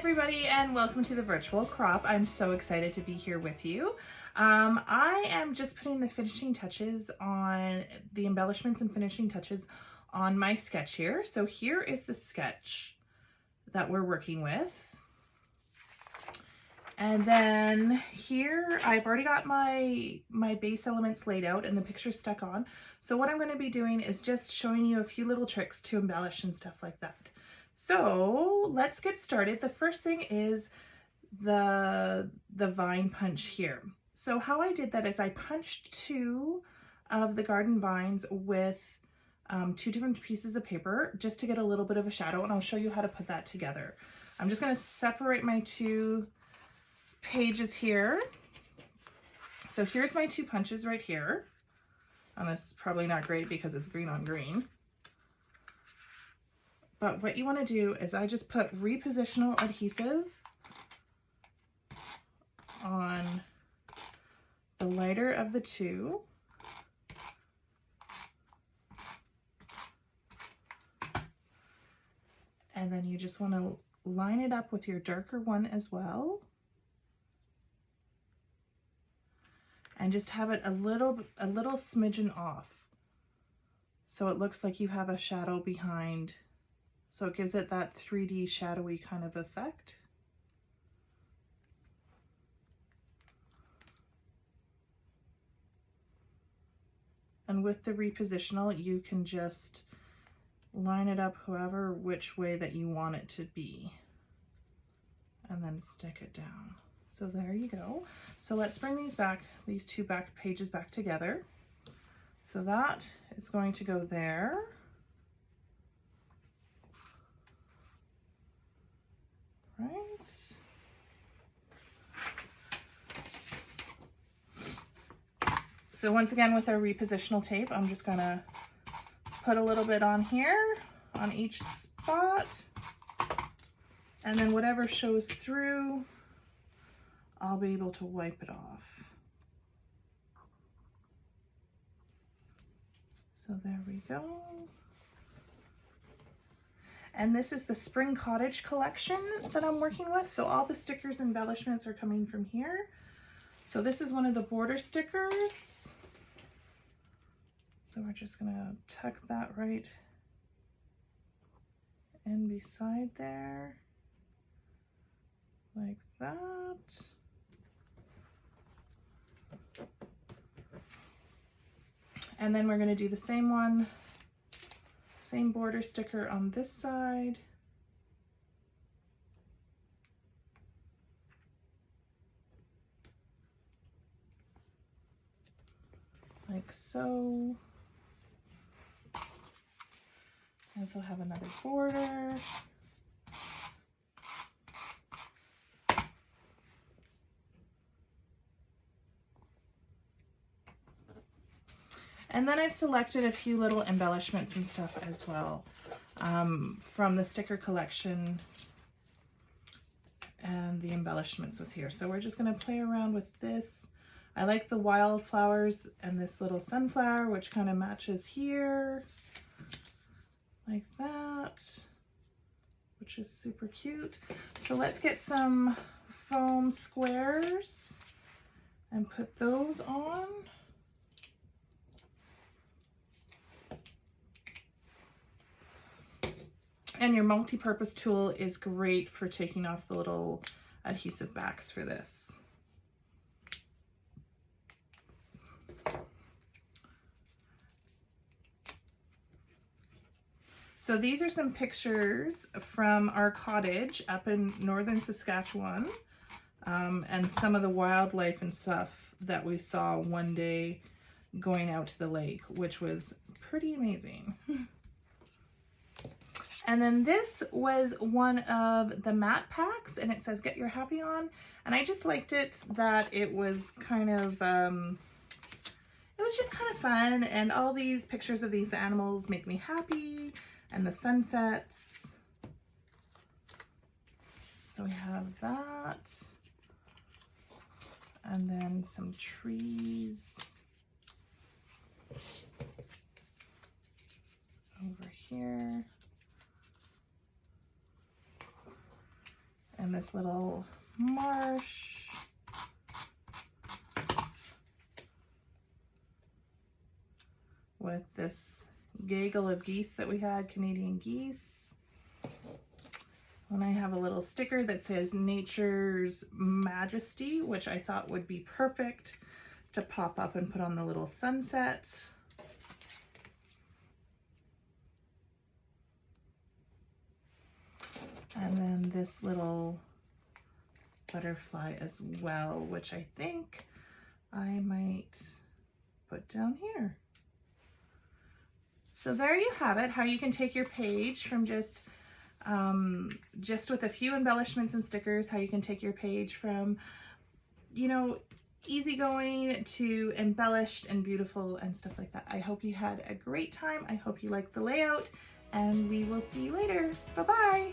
everybody, and welcome to the virtual crop. I'm so excited to be here with you. I am just putting the finishing touches on the embellishments and finishing touches on my sketch here. So here is the sketch that we're working with. And then here I've already got my base elements laid out and the pictures stuck on. So what I'm going to be doing is just showing you a few little tricks to embellish and stuff like that. So let's get started. The first thing is the vine punch here. So how I did that is I punched two of the garden vines with two different pieces of paper just to get a little bit of a shadow, and I'll show you how to put that together. I'm just going to separate my two pages here. So here's my two punches right here. And this is probably not great because it's green on green. But what you want to do is I just put repositional adhesive on the lighter of the two. And then you just want to line it up with your darker one as well. And just have it a little smidgen off. So it looks like you have a shadow behind. So it gives it that 3D shadowy kind of effect. And with the repositional, you can just line it up which way that you want it to be. And then stick it down. So there you go. So let's bring these two back pages back together. So that is going to go there. Right. So once again with our repositional tape, I'm just gonna put a little bit on here on each spot, and then whatever shows through, I'll be able to wipe it off. So there we go. And this is the Spring Cottage collection that I'm working with. So all the stickers and embellishments are coming from here. So this is one of the border stickers. So we're just gonna tuck that right in beside there, like that. And then we're gonna do the same one, same border sticker on this side. Like so. I also have another border. And then I've selected a few little embellishments and stuff as well from the sticker collection and the embellishments with here. So we're just going to play around with this. I like the wildflowers and this little sunflower, which kind of matches here, like that, which is super cute. So let's get some foam squares and put those on. And your multi-purpose tool is great for taking off the little adhesive backs for this. So these are some pictures from our cottage up in northern Saskatchewan, and some of the wildlife and stuff that we saw one day going out to the lake, which was pretty amazing. And then this was one of the matte packs, and it says get your happy on, and I just liked it that it was kind of it was just kind of fun, and all these pictures of these animals make me happy, and the sunsets. So we have that, and then some trees over here. and this little marsh. With this gaggle of geese that we had, Canadian geese. And I have a little sticker that says Nature's Majesty, which I thought would be perfect to pop up and put on the little sunset. And then this little butterfly as well, which I think I might put down here. So there you have it, how you can take your page from just with a few embellishments and stickers, how you can take your page from, you know, easygoing to embellished and beautiful and stuff like that. I hope you had a great time. I hope you liked the layout, and we will see you later. Bye-bye.